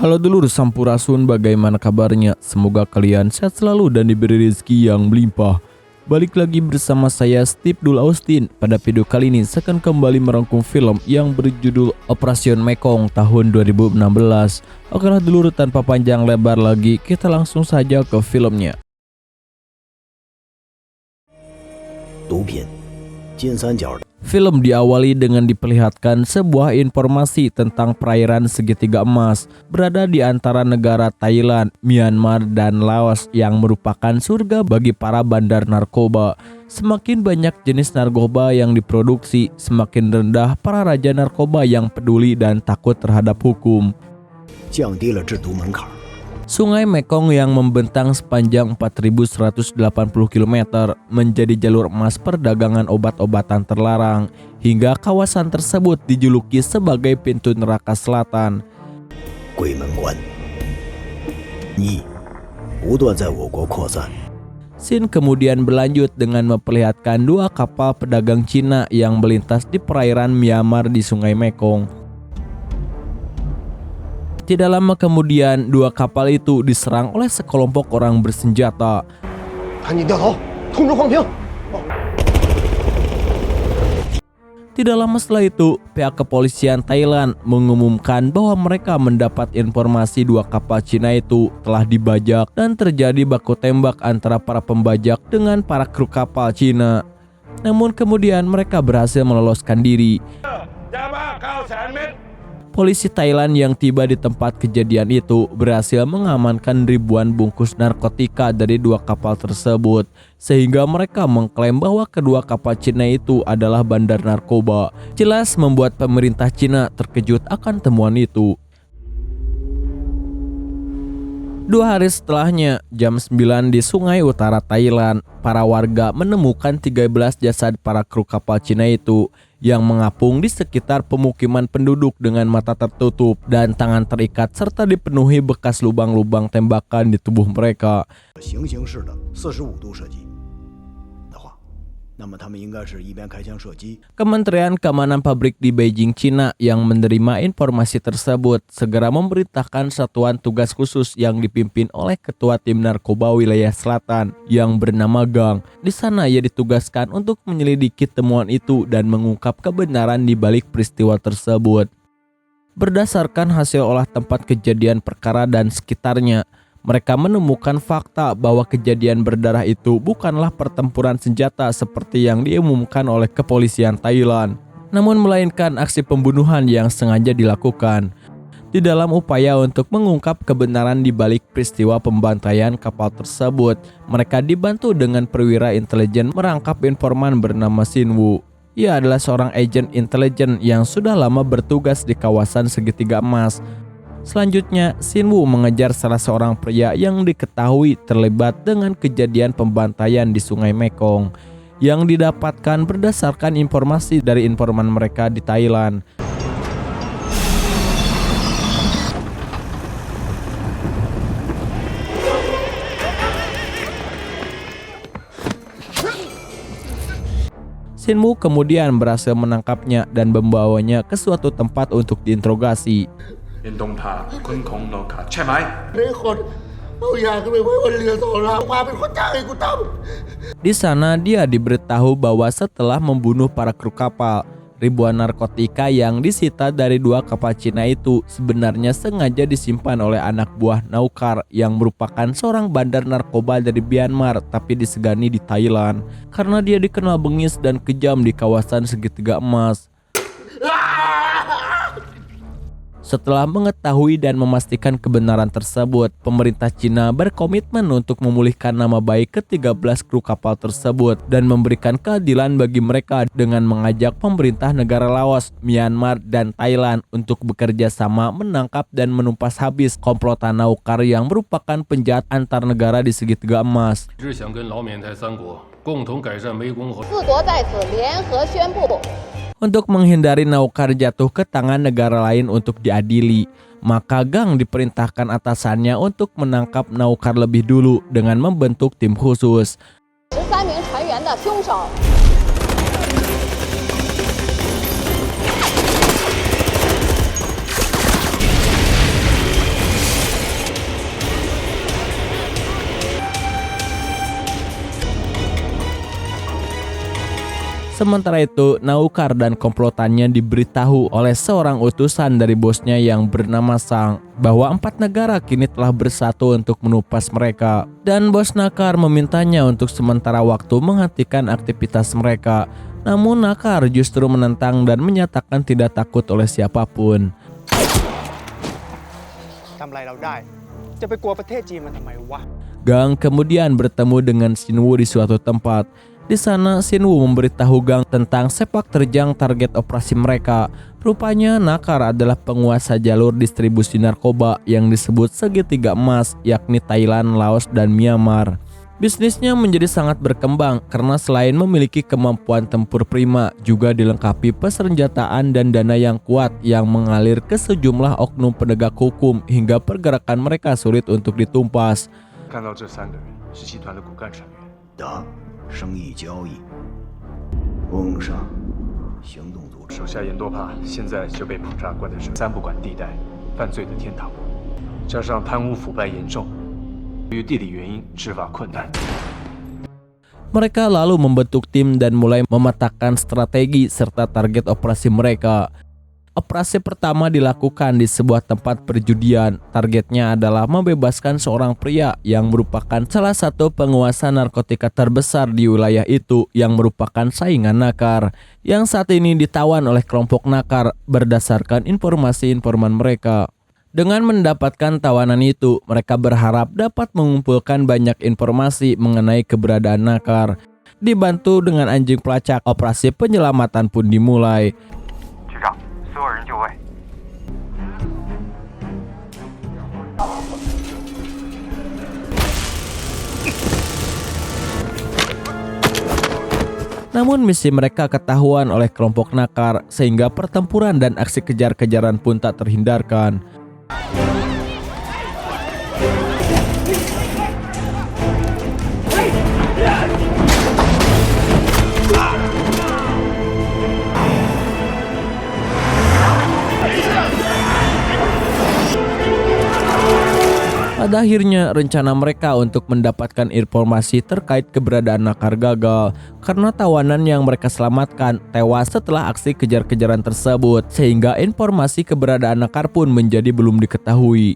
Halo dulur Sampurasun, bagaimana kabarnya? Semoga kalian sehat selalu dan diberi rezeki yang melimpah. Balik lagi bersama saya Steve Dul Austin. Pada video kali ini saya akan kembali merangkum film yang berjudul Operation Mekong tahun 2016. Okelah dulur, tanpa panjang lebar lagi, kita langsung saja ke filmnya. Film diawali dengan diperlihatkan sebuah informasi tentang perairan segitiga emas berada di antara negara Thailand, Myanmar, dan Laos yang merupakan surga bagi para bandar narkoba. Semakin banyak jenis narkoba yang diproduksi, semakin rendah para raja narkoba yang peduli dan takut terhadap hukum. Sungai Mekong yang membentang sepanjang 4.180 km menjadi jalur emas perdagangan obat-obatan terlarang, hingga kawasan tersebut dijuluki sebagai pintu neraka selatan. Scene kemudian berlanjut dengan memperlihatkan dua kapal pedagang Cina yang melintas di perairan Myanmar di Sungai Mekong. Tidak lama kemudian, dua kapal itu diserang oleh sekelompok orang bersenjata. Tidak lama setelah itu, pihak kepolisian Thailand mengumumkan bahwa mereka mendapat informasi dua kapal Cina itu telah dibajak dan terjadi baku tembak antara para pembajak dengan para kru kapal Cina. Namun kemudian mereka berhasil meloloskan diri. Polisi Thailand yang tiba di tempat kejadian itu berhasil mengamankan ribuan bungkus narkotika dari dua kapal tersebut, sehingga mereka mengklaim bahwa kedua kapal Cina itu adalah bandar narkoba. Jelas membuat pemerintah Cina terkejut akan temuan itu. 2 hari setelahnya, jam 9 di Sungai Utara Thailand, para warga menemukan 13 jasad para kru kapal Cina itu yang mengapung di sekitar pemukiman penduduk dengan mata tertutup dan tangan terikat serta dipenuhi bekas lubang-lubang tembakan di tubuh mereka. Kementerian Keamanan Pabrik di Beijing, Cina yang menerima informasi tersebut segera memerintahkan satuan tugas khusus yang dipimpin oleh Ketua Tim Narkoba Wilayah Selatan yang bernama Gang. Di sana ia ditugaskan untuk menyelidiki temuan itu dan mengungkap kebenaran di balik peristiwa tersebut. Berdasarkan hasil olah tempat kejadian perkara dan sekitarnya, mereka menemukan fakta bahwa kejadian berdarah itu bukanlah pertempuran senjata seperti yang diumumkan oleh kepolisian Thailand, namun melainkan aksi pembunuhan yang sengaja dilakukan. Di dalam upaya untuk mengungkap kebenaran di balik peristiwa pembantaian kapal tersebut, mereka dibantu dengan perwira intelijen merangkap informan bernama Sin Woo. Ia adalah seorang agen intelijen yang sudah lama bertugas di kawasan segitiga emas. Selanjutnya, Sin Woo mengejar salah seorang pria yang diketahui terlibat dengan kejadian pembantaian di Sungai Mekong yang didapatkan berdasarkan informasi dari informan mereka di Thailand. Sin Woo kemudian berhasil menangkapnya dan membawanya ke suatu tempat untuk diinterogasi. Di sana dia diberitahu bahwa setelah membunuh para kru kapal, ribuan narkotika yang disita dari dua kapal Cina itu sebenarnya sengaja disimpan oleh anak buah Naukar yang merupakan seorang bandar narkoba dari Myanmar tapi disegani di Thailand karena dia dikenal bengis dan kejam di kawasan segitiga emas. Setelah mengetahui dan memastikan kebenaran tersebut, pemerintah Cina berkomitmen untuk memulihkan nama baik ke-13 kru kapal tersebut dan memberikan keadilan bagi mereka dengan mengajak pemerintah negara Laos, Myanmar, dan Thailand untuk bekerja sama menangkap dan menumpas habis komplotan Naukar yang merupakan penjahat antar negara di segitiga emas. Untuk menghindari Naukar jatuh ke tangan negara lain untuk diadili, maka Gang diperintahkan atasannya untuk menangkap Naukar lebih dulu dengan membentuk tim khusus. Sementara itu, Naukar dan komplotannya diberitahu oleh seorang utusan dari bosnya yang bernama Sang bahwa 4 negara kini telah bersatu untuk menupas mereka. Dan bos Nakar memintanya untuk sementara waktu menghentikan aktivitas mereka. Namun Nakar justru menentang dan menyatakan tidak takut oleh siapapun. Gang kemudian bertemu dengan Shinwu di suatu tempat. Di sana Shinwu memberitahu Gang tentang sepak terjang target operasi mereka. Rupanya Nakar adalah penguasa jalur distribusi narkoba yang disebut segitiga emas, yakni Thailand, Laos, dan Myanmar. Bisnisnya menjadi sangat berkembang karena selain memiliki kemampuan tempur prima, juga dilengkapi persenjataan dan dana yang kuat yang mengalir ke sejumlah oknum penegak hukum hingga pergerakan mereka sulit untuk ditumpas. 生意交易，翁上行动组织。手下严多帕现在就被普查关的是3不管地带，犯罪的天堂，加上贪污腐败严重，由于地理原因执法困难。 Mereka lalu membentuk tim dan mulai memetakan strategi serta target operasi mereka. Operasi pertama dilakukan di sebuah tempat perjudian. Targetnya adalah membebaskan seorang pria yang merupakan salah satu penguasa narkotika terbesar di wilayah itu yang merupakan saingan Nakar, yang saat ini ditawan oleh kelompok Nakar berdasarkan informasi informan mereka. Dengan mendapatkan tawanan itu, mereka berharap dapat mengumpulkan banyak informasi mengenai keberadaan Nakar. Dibantu dengan anjing pelacak, operasi penyelamatan pun dimulai. Namun misi mereka ketahuan oleh kelompok Nakar sehingga pertempuran dan aksi kejar-kejaran pun tak terhindarkan. Pada akhirnya rencana mereka untuk mendapatkan informasi terkait keberadaan Nakar gagal karena tawanan yang mereka selamatkan tewas setelah aksi kejar-kejaran tersebut, sehingga informasi keberadaan Nakar pun menjadi belum diketahui.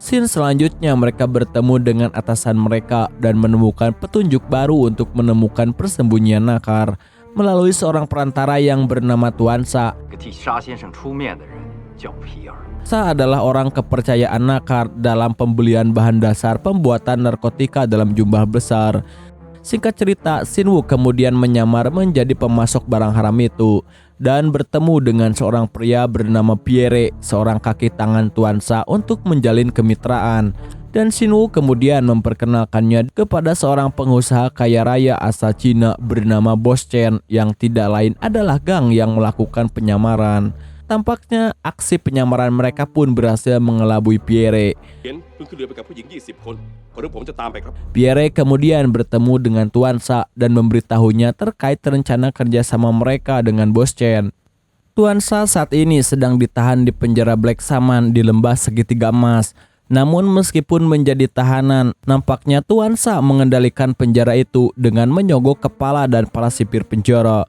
Scene selanjutnya mereka bertemu dengan atasan mereka dan menemukan petunjuk baru untuk menemukan persembunyian Nakar melalui seorang perantara yang bernama Tuan Sa. Sa adalah orang kepercayaan Nakar dalam pembelian bahan dasar pembuatan narkotika dalam jumlah besar. Singkat cerita, Shinwu kemudian menyamar menjadi pemasok barang haram itu dan bertemu dengan seorang pria bernama Pierre, seorang kaki tangan Tuan Sa, untuk menjalin kemitraan. Dan Shinwu kemudian memperkenalkannya kepada seorang pengusaha kaya raya asal Cina bernama Bos Chen, yang tidak lain adalah Gang yang melakukan penyamaran. Tampaknya aksi penyamaran mereka pun berhasil mengelabui Pierre. Pierre kemudian bertemu dengan Tuan Sa dan memberitahunya terkait rencana kerjasama mereka dengan Bos Chen. Tuan Sa saat ini sedang ditahan di penjara Black Saman di lembah segitiga emas. Namun meskipun menjadi tahanan, nampaknya Tuan Sa mengendalikan penjara itu dengan menyogok kepala dan para sipir penjara.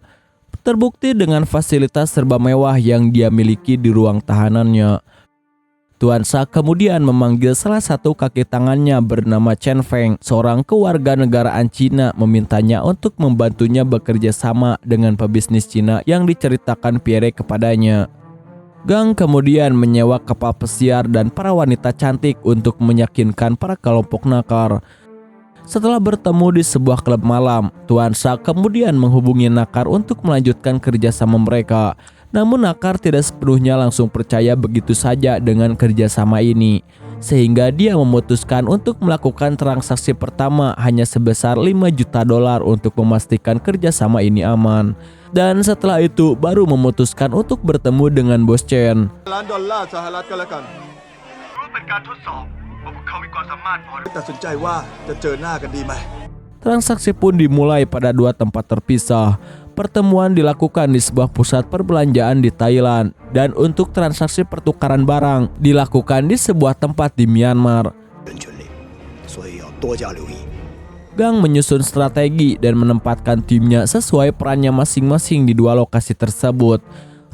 Terbukti dengan fasilitas serba mewah yang dia miliki di ruang tahanannya. Tuan Sa kemudian memanggil salah satu kaki tangannya bernama Chen Feng, seorang kewarganegaraan Cina, memintanya untuk membantunya bekerja sama dengan pebisnis Cina yang diceritakan Pierre kepadanya. Gang kemudian menyewa kapal pesiar dan para wanita cantik untuk meyakinkan para kelompok Nakar. Setelah bertemu di sebuah klub malam, Tuan Sa kemudian menghubungi Nakar untuk melanjutkan kerjasama mereka. Namun Nakar tidak sepenuhnya langsung percaya begitu saja dengan kerjasama ini, sehingga dia memutuskan untuk melakukan transaksi pertama hanya sebesar $5 juta untuk memastikan kerjasama ini aman. Dan setelah itu baru memutuskan untuk bertemu dengan Bos Chen. Transaksi pun dimulai pada 2 tempat terpisah. Pertemuan dilakukan di sebuah pusat perbelanjaan di Thailand dan untuk transaksi pertukaran barang dilakukan di sebuah tempat di Myanmar. Gang menyusun strategi dan menempatkan timnya sesuai perannya masing-masing di dua lokasi tersebut.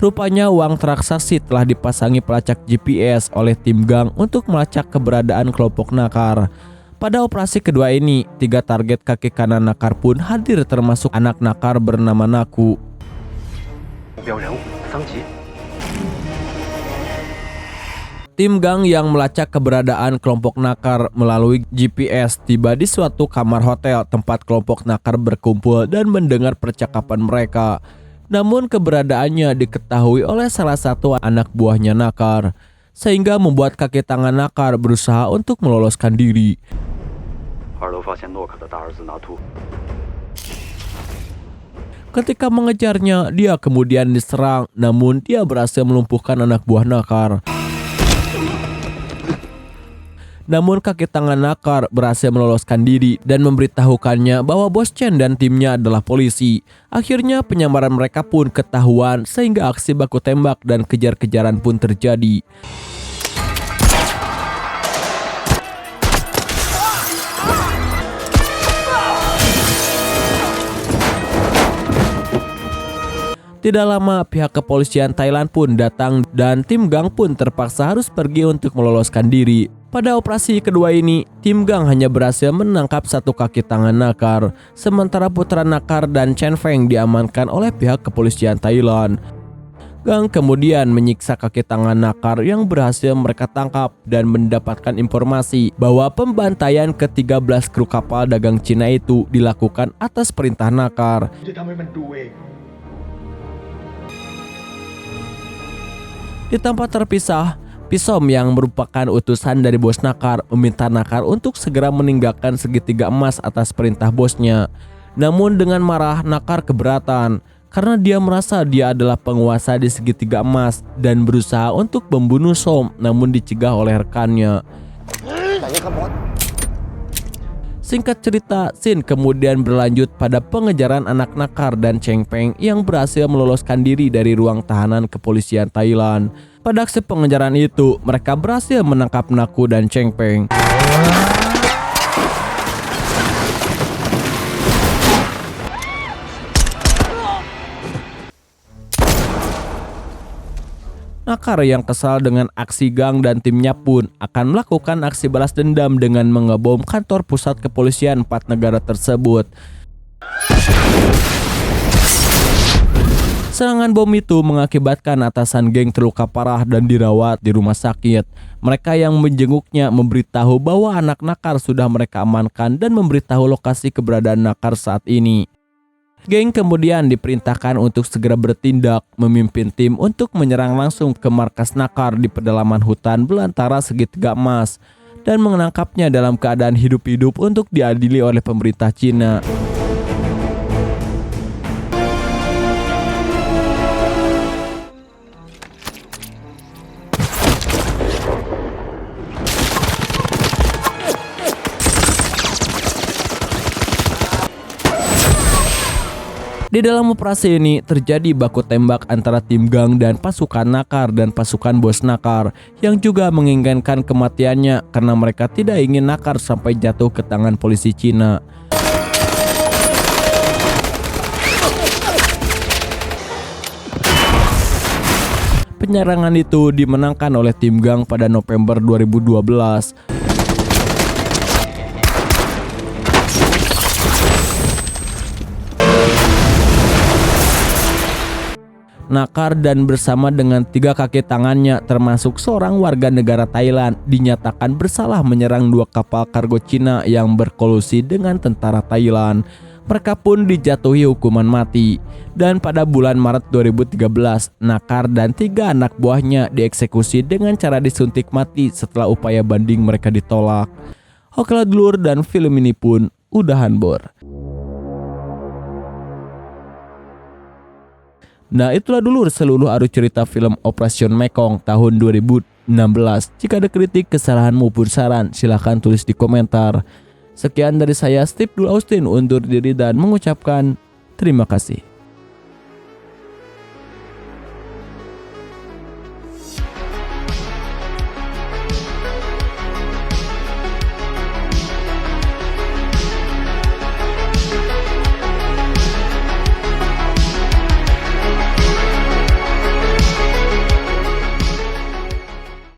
Rupanya uang transaksi telah dipasangi pelacak GPS oleh tim Gang untuk melacak keberadaan kelompok nakar. Pada operasi kedua ini, 3 target kaki kanan nakar pun hadir termasuk anak nakar bernama Naku. Tim Gang yang melacak keberadaan kelompok nakar melalui GPS tiba di suatu kamar hotel tempat kelompok nakar berkumpul dan mendengar percakapan mereka. Namun keberadaannya diketahui oleh salah satu anak buahnya nakar, sehingga membuat kaki tangan nakar berusaha untuk meloloskan diri. Ketika mengejarnya, dia kemudian diserang, namun dia berhasil melumpuhkan anak buah nakar. Namun kaki tangan nakar berhasil meloloskan diri dan memberitahukannya bahwa Bos Chen dan timnya adalah polisi. Akhirnya penyamaran mereka pun ketahuan sehingga aksi baku tembak dan kejar-kejaran pun terjadi. Tidak lama pihak kepolisian Thailand pun datang dan tim Gang pun terpaksa harus pergi untuk meloloskan diri. Pada operasi kedua ini, tim Gang hanya berhasil menangkap 1 kaki tangan nakar, sementara putra nakar dan Chen Feng diamankan oleh pihak kepolisian Thailand. Gang kemudian menyiksa kaki tangan nakar yang berhasil mereka tangkap dan mendapatkan informasi bahwa pembantaian ke-13 kru kapal dagang Cina itu dilakukan atas perintah nakar. Di tempat terpisah, Pisom yang merupakan utusan dari bos nakar meminta nakar untuk segera meninggalkan segitiga emas atas perintah bosnya. Namun dengan marah, nakar keberatan karena dia merasa dia adalah penguasa di segitiga emas dan berusaha untuk membunuh Som, namun dicegah oleh rekannya. Singkat cerita, scene kemudian berlanjut pada pengejaran anak nakar dan Cheng Peng yang berhasil meloloskan diri dari ruang tahanan kepolisian Thailand. Pada aksi pengejaran itu, mereka berhasil menangkap Naku dan Cheng Peng. Nakar yang kesal dengan aksi Gang dan timnya pun akan melakukan aksi balas dendam dengan mengebom kantor pusat kepolisian 4 negara tersebut. Serangan bom itu mengakibatkan atasan geng terluka parah dan dirawat di rumah sakit. Mereka yang menjenguknya memberitahu bahwa anak nakar sudah mereka amankan dan memberitahu lokasi keberadaan nakar saat ini. Geng kemudian diperintahkan untuk segera bertindak, memimpin tim untuk menyerang langsung ke markas nakar di pedalaman hutan belantara segitiga emas dan menangkapnya dalam keadaan hidup-hidup untuk diadili oleh pemerintah Cina. Di dalam operasi ini terjadi baku tembak antara tim Gang dan pasukan nakar dan pasukan bos nakar yang juga menginginkan kematiannya karena mereka tidak ingin nakar sampai jatuh ke tangan polisi Cina. Penyerangan itu dimenangkan oleh tim Gang pada November 2012. Nakar dan bersama dengan 3 kaki tangannya termasuk seorang warga negara Thailand dinyatakan bersalah menyerang 2 kapal kargo Cina yang berkolusi dengan tentara Thailand. Mereka pun dijatuhi hukuman mati. Dan pada bulan Maret 2013, Nakar dan 3 anak buahnya dieksekusi dengan cara disuntik mati setelah upaya banding mereka ditolak. Oke lah dulur, dan film ini pun udahan bor. Nah itulah dulu seluruh arus cerita film Operation Mekong tahun 2016. Jika ada kritik, kesalahan maupun saran, silahkan tulis di komentar. Sekian dari saya, Steve Dul Austin, undur diri dan mengucapkan terima kasih.